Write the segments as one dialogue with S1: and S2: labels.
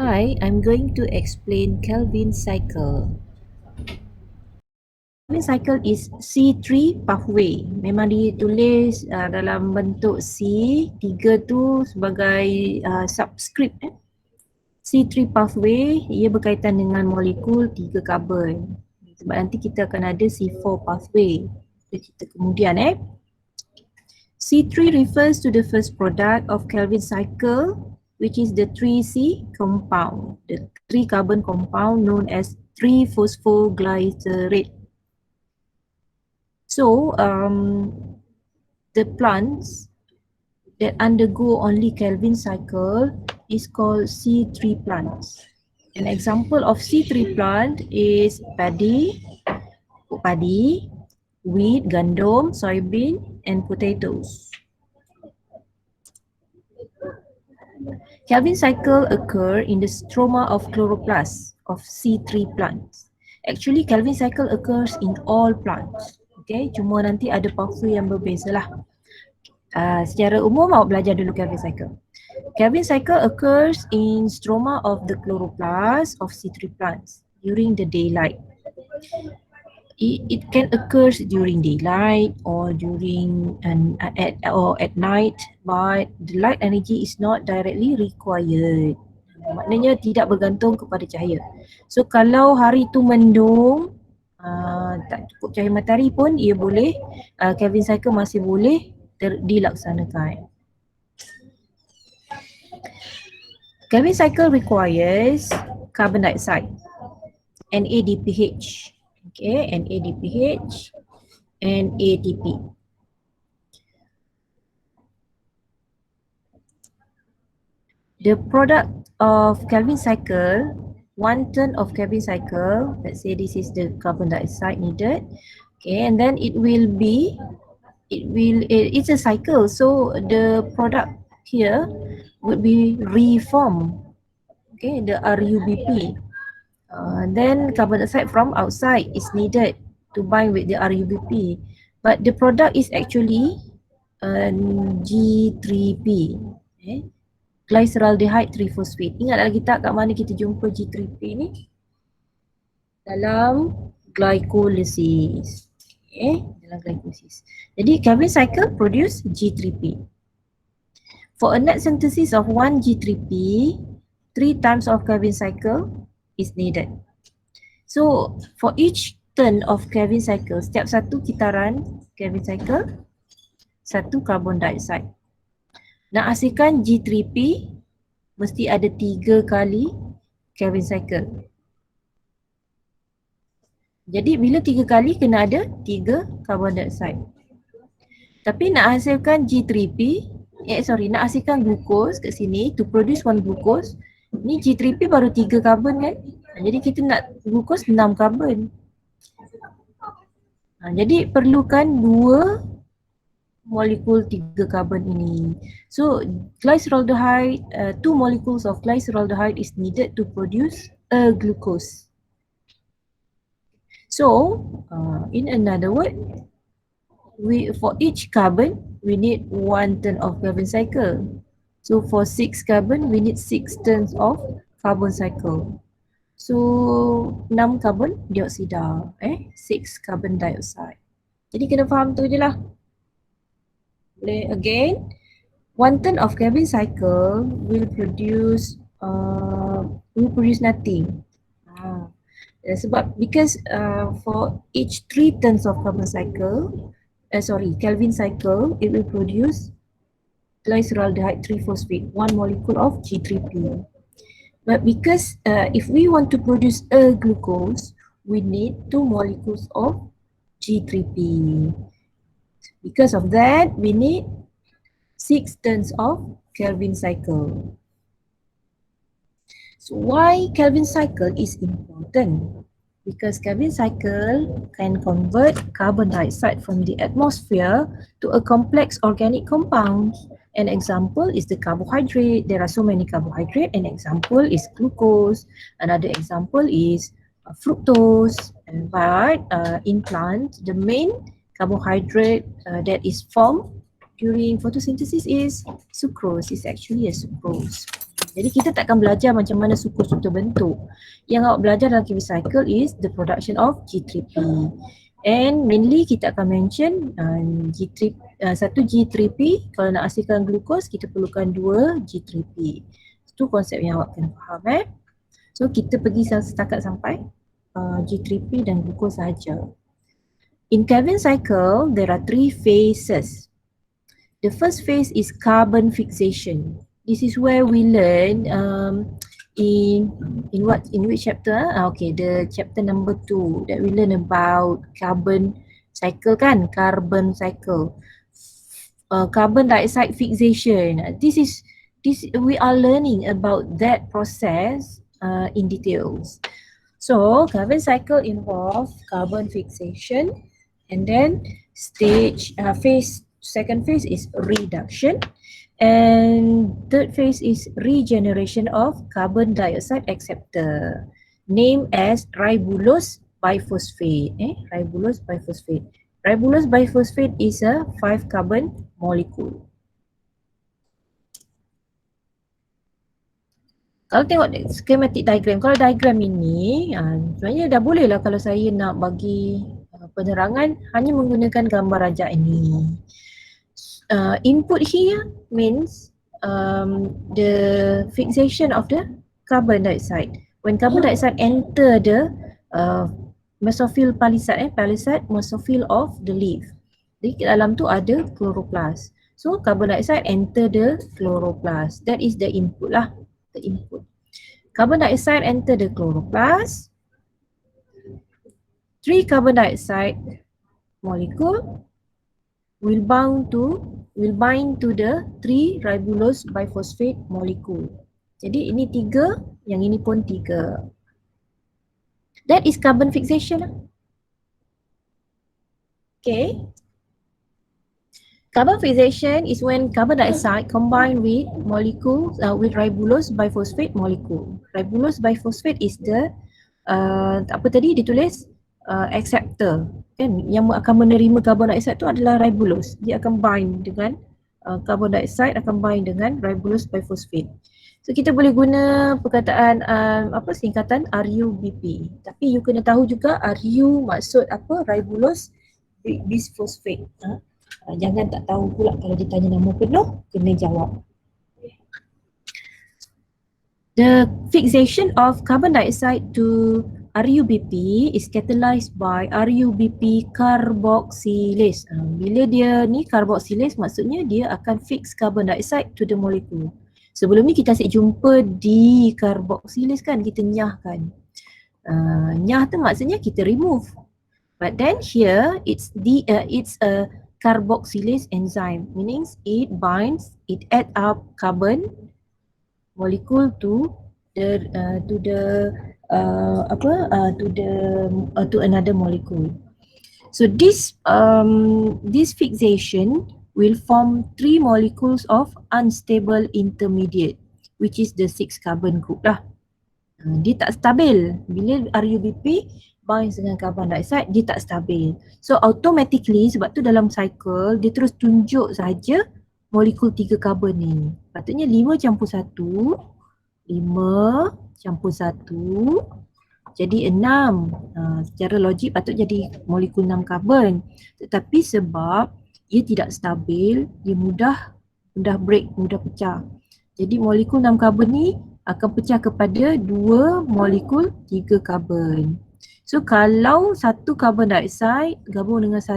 S1: Hi, I'm going to explain Kelvin cycle. Kelvin cycle is C3 pathway. Memang ditulis dalam bentuk C, 3 tu sebagai subscript. C3 pathway, ia berkaitan dengan molekul 3 karbon. Sebab nanti kita akan ada C4 pathway. Itu kita kemudian C3 refers to the first product of Kelvin cycle, which is the 3C compound, the 3 carbon compound known as 3-phosphoglycerate. So, the plants that undergo only Kelvin cycle is called C3 plants. An example of C3 plant is paddy, wheat, gandum, soybean, and potatoes. Kelvin cycle occur in the stroma of chloroplast of C3 plants. Actually, Kelvin cycle occurs in all plants. Okay, cuma nanti ada pathway yang berbeza lah. Secara umum awak belajar dulu Kelvin cycle. Kelvin cycle occurs in stroma of the chloroplast of C3 plants during the daylight. It can occur during daylight or during at night, but the light energy is not directly required. Maknanya tidak bergantung kepada cahaya. So kalau hari tu mendung, tak cukup cahaya matahari pun ia boleh, Kelvin cycle masih boleh dilaksanakan. Kelvin cycle requires carbon dioxide, NADPH. Okay, NADPH and ATP. The product of Kelvin cycle, 1 ton of Kelvin cycle, let's say this is the carbon dioxide needed, okay, and then it's a cycle, so the product here would be reformed, okay, the RUBP. Then carbon dioxide from outside is needed to bind with the RUBP, but the product is actually G3P, okay? Glyceraldehyde triphosphate. Ingat lagi tak kat mana kita jumpa G3P ni? Dalam glycolysis. Okay, dalam glycolysis. Jadi Kelvin cycle produce G3P. For a net synthesis of 1 G3P, 3 times of Kelvin cycle is needed. So for each turn of Kelvin cycle, setiap satu kitaran Kelvin cycle, satu carbon dioxide. Nak hasilkan G3P, mesti ada 3 kali Kelvin cycle. Jadi bila 3 kali kena ada 3 carbon dioxide. Tapi nak hasilkan G3P, nak hasilkan glucose kat sini, to produce 1 glucose, ni G3P baru 3 carbon kan? Jadi kita nak glucose 6 carbon. Jadi perlukan 2 molekul 3 carbon ini. So glyceraldehyde, 2 molecules of glyceraldehyde is needed to produce a glucose. So in another word, for each carbon we need 1 turn of Kelvin cycle. So for 6 carbon we need 6 turns of carbon cycle. So 6 carbon dioksida, 6 carbon dioxide. Jadi kena faham tu je lah. Boleh again, 1 turn of Kelvin cycle will produce nothing. Sebab because for each 3 turns of Kelvin cycle, it will produce glyceraldehyde triphosphate, 1 molecule of G3P. But because if we want to produce a glucose, we need 2 molecules of G3P. Because of that, we need 6 turns of Kelvin cycle. So why Kelvin cycle is important? Because Kelvin cycle can convert carbon dioxide from the atmosphere to a complex organic compound. An example is the carbohydrate. There are so many carbohydrates. An example is glucose. Another example is fructose. But in plants, the main carbohydrate that is formed during photosynthesis is sucrose. It's actually a sucrose. Jadi kita takkan belajar macam mana sukur tu terbentuk. Yang awak belajar dalam chemical cycle is the production of G3P. And mainly kita akan mention satu G3P, kalau nak hasilkan glukos kita perlukan 2 G3P. Itu konsep yang awak kena faham. So kita pergi setakat sampai G3P dan glukos sahaja. In Calvin cycle there are 3 phases. The first phase is carbon fixation. This is where we learn in which chapter? Okay, the chapter number 2 that we learn about carbon cycle kan, carbon cycle. Carbon dioxide fixation. This we are learning about that process in details. So carbon cycle involves carbon fixation, and then second phase is reduction, and third phase is regeneration of carbon dioxide acceptor, named as ribulose biphosphate. Ribulose biphosphate. Ribulose biphosphate is a 5 carbon molecule. Kalau tengok schematic diagram, kalau diagram ini sebenarnya dah boleh lah kalau saya nak bagi penerangan hanya menggunakan gambar rajak ini. Input here means the fixation of the carbon dioxide. When carbon dioxide enter the mesophyll palisade, mesophyll of the leaf. Jadi dalam tu ada chloroplast. So carbon dioxide enter the chloroplast. That is the input lah. The input. Carbon dioxide enter the chloroplast. 3 carbon dioxide molecule will bind to the 3 ribulose biphosphate molecule. Jadi ini 3, yang ini pun 3. That is carbon fixation. Okay. Carbon fixation is when carbon dioxide combined with molecules with ribulose biphosphate molecule. Ribulose biphosphate is the apa tadi ditulis acceptor kan, yang akan menerima carbon dioxide tu adalah ribulose. Dia akan bind dengan carbon dioxide, akan bind dengan ribulose biphosphate. So kita boleh guna perkataan singkatan RUBP. Tapi you kena tahu juga RU maksud apa, ribulose biphosphate. Jangan tak tahu pula kalau ditanya nama penuh, kena jawab. The fixation of carbon dioxide to RUBP is catalyzed by RUBP carboxylase. Bila dia ni carboxylase, maksudnya dia akan fix carbon dioxide to the molecule. Sebelum ni kita asyik jumpa di carboxylase kan, kita nyahkan. Nyah tu maksudnya kita remove. But then here it's a carboxylase enzyme, meaning it binds, it add up carbon molecule to another molecule. So this fixation will form 3 molecules of unstable intermediate, which is the 6 carbon group lah. Dia tak stabil. Bila RUBP binds dengan carbon dioxide, dia tak stabil. So automatically, sebab tu dalam cycle dia terus tunjuk saja molekul 3 carbon ni. Patutnya 5 campur 1, 5 campur 1 jadi 6. Secara logik patut jadi molekul 6 carbon. Tetapi sebab ia tidak stabil, dia mudah break, mudah pecah. Jadi molekul 6 carbon ni akan pecah kepada 2 molekul 3 carbon. So kalau 1 carbon dioxide gabung dengan 1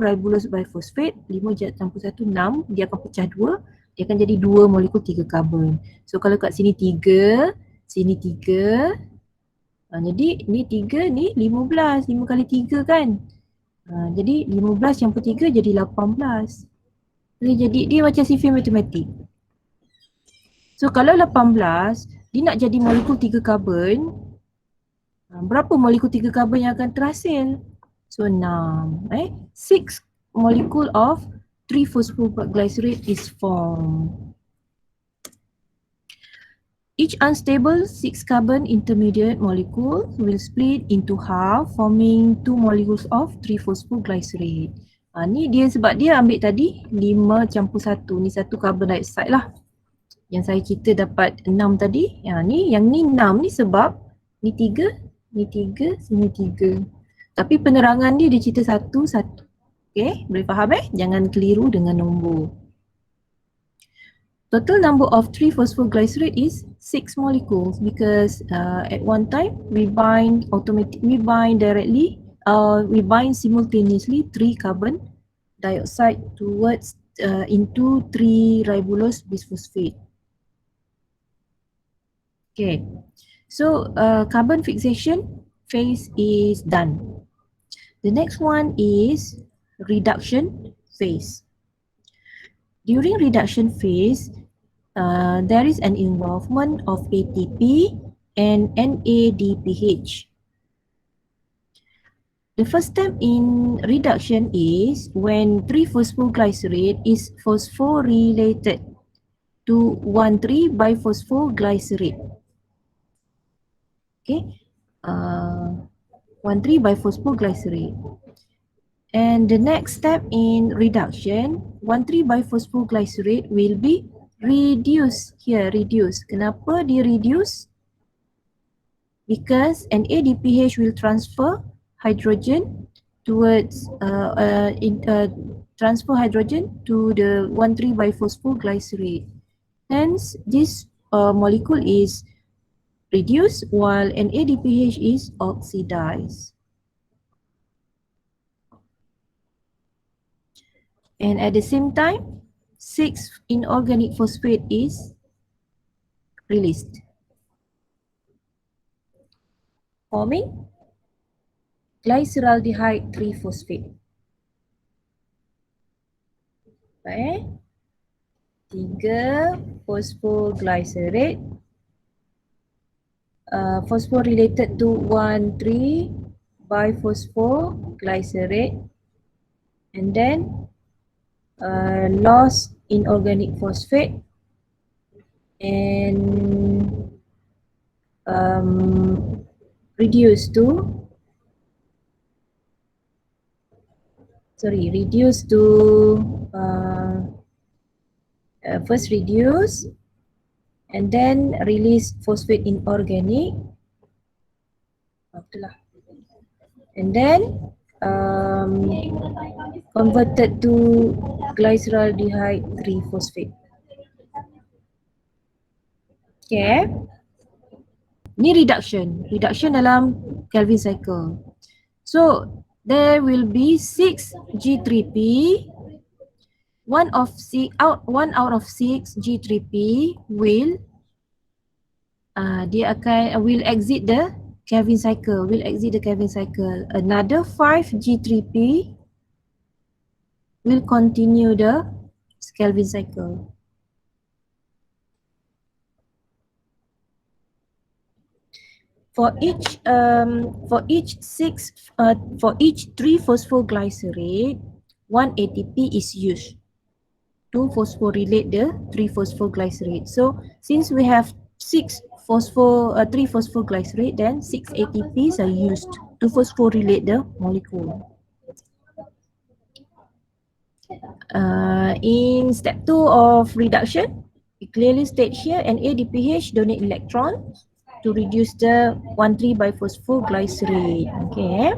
S1: ribulose biphosphate, 5 campur 1, 6, dia akan pecah 2, dia akan jadi 2 molekul 3 carbon. So kalau kat sini 3, sini 3, jadi ni 3, ni 15, 5 kali 3 kan. Jadi 15 campur 3 jadi 18. Jadi dia macam sifir matematik. So kalau 18, dia nak jadi molekul 3 carbon, berapa molekul 3 carbon yang akan terhasil? So 6. 6 molecule of 3-phosphoglycerate is formed. Each unstable 6 carbon intermediate molecule will split into half, forming 2 molecules of 3-phosphoglycerate. Ni dia sebab dia ambil tadi 5 campur 1, ni 1 carbon dioxide lah. Yang saya cerita dapat 6 tadi. Yang ni 6 ni sebab ni 3, sini 3. Tapi penerangan dia cerita satu. Okay, boleh faham Jangan keliru dengan nombor. Total number of 3-phosphoglycerate is 6 molecules because at one time we bind directly, we bind simultaneously 3 carbon dioxide towards into 3 ribulose bisphosphate. Okay, so carbon fixation phase is done. The next one is reduction phase. During reduction phase, there is an involvement of ATP and NADPH. The first step in reduction is when 3-phosphoglycerate is phosphorylated to 1,3-biphosphoglycerate. Okay, 1,3-biphosphoglycerate. And the next step in reduction, 1,3-biphosphoglycerate will be reduced. Here, reduce. Kenapa dia reduce? Because NADPH will transfer hydrogen towards transfer hydrogen to the 1,3-biphosphoglycerate. Hence, this molecule is reduced while NADPH is oxidized. And at the same time, 6 inorganic phosphate is released, forming glyceraldehyde 3-phosphate. Baik. 3-phosphoglycerate phosphorylated to 1,3-biphosphoglycerate and then lost inorganic phosphate and reduced to first reduce and then release phosphate inorganic, and then converted to glyceraldehyde 3-phosphate. Okay, ni reduction dalam Calvin cycle. So there will be 6 G3P. One out of 6 G3P will exit the Calvin cycle. Another 5 G3P will continue the Calvin cycle. For each 3-phosphoglycerate, 1 ATP is used to phosphorylate the 3-phosphoglycerate. So since we have 3-phosphoglycerate, then 6 ATPs are used to phosphorylate the molecule. In step 2 of reduction, it clearly states here NADPH donate electrons to reduce the 1,3-biphosphoglycerate. Okay.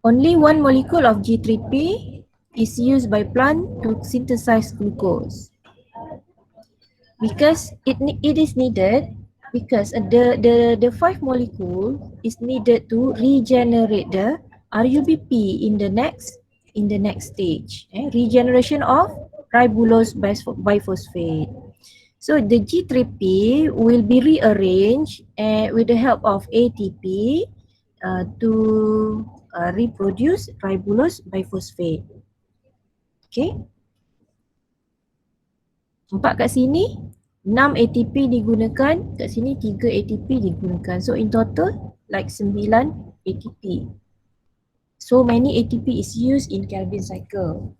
S1: Only one molecule of G3P is used by plant to synthesize glucose. Because it is needed, because the 5 molecule is needed to regenerate the RUBP in the next stage. Regeneration of ribulose biphosphate. So the G3P will be rearranged with the help of ATP to reproduce ribulose biphosphate. Okay. Nampak kat sini 6 ATP digunakan, kat sini 3 ATP digunakan. So in total like 9 ATP. So many ATP is used in Calvin cycle.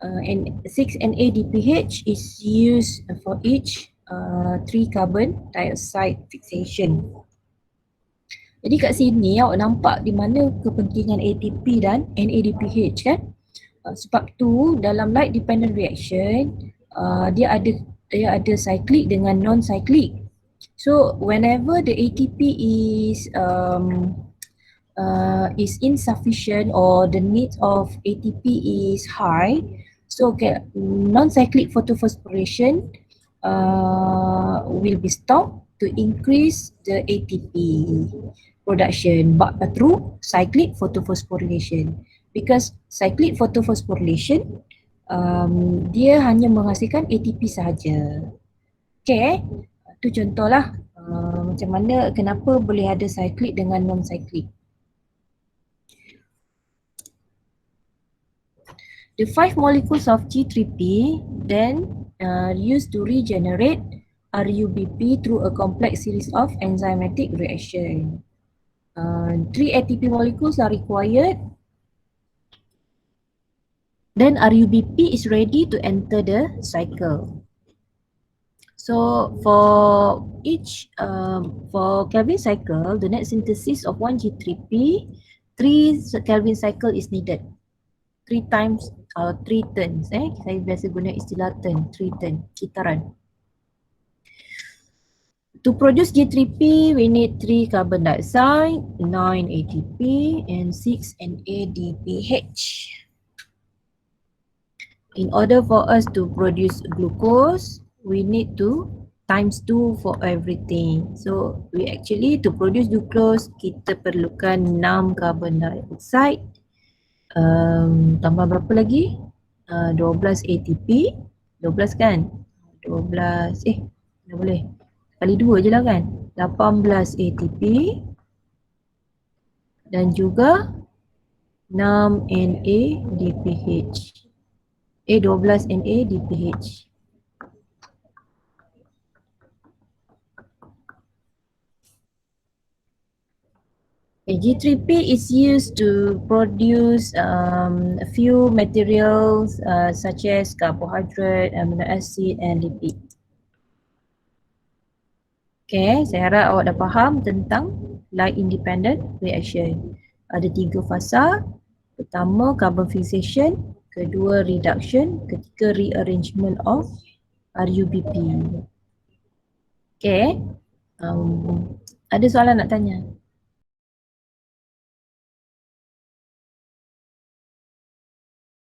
S1: And 6 NADPH is used for each 3 carbon dioxide fixation. Jadi kat sini awak nampak di mana kepentingan ATP dan NADPH kan. Sebab tu dalam light dependent reaction dia ada cyclic dengan non-cyclic. So whenever the ATP is insufficient or the need of ATP is high, so non-cyclic photophosphorylation will be stopped to increase the ATP production through cyclic photophosphorylation. Because cyclic photophosphorylation dia hanya menghasilkan ATP sahaja. Okay, itu contohlah macam mana, kenapa boleh ada cyclic dengan non-cyclic. The 5 molecules of G3P then used to regenerate RUBP through a complex series of enzymatic reaction. 3 ATP molecules are required. Then RUBP is ready to enter the cycle. So for each, for Kelvin cycle, the net synthesis of 1 G3P, 3 Kelvin cycle is needed. 3 times 3 turns. Saya biasa guna istilah turn, 3 turn, kitaran. To produce G3P, we need 3 carbon dioxide, 9 ATP and 6 NADPH. In order for us to produce glucose, we need to times 2 for everything. So we actually, to produce glucose, kita perlukan 6 carbon dioxide, tambah berapa lagi? 12 ATP, 12 kan? 12, dah boleh. Kali 2 je lah kan? 18 ATP dan juga 6 NADPH. 12 NADPH. G3P is used to produce a few materials such as carbohydrate, amino acid and lipid. Okay, saya harap awak dah faham tentang light independent reaction. Ada 3 fasa. Pertama, carbon fixation. Kedua, reduction. Ketiga, rearrangement of RUBP. Okay, ada soalan nak tanya?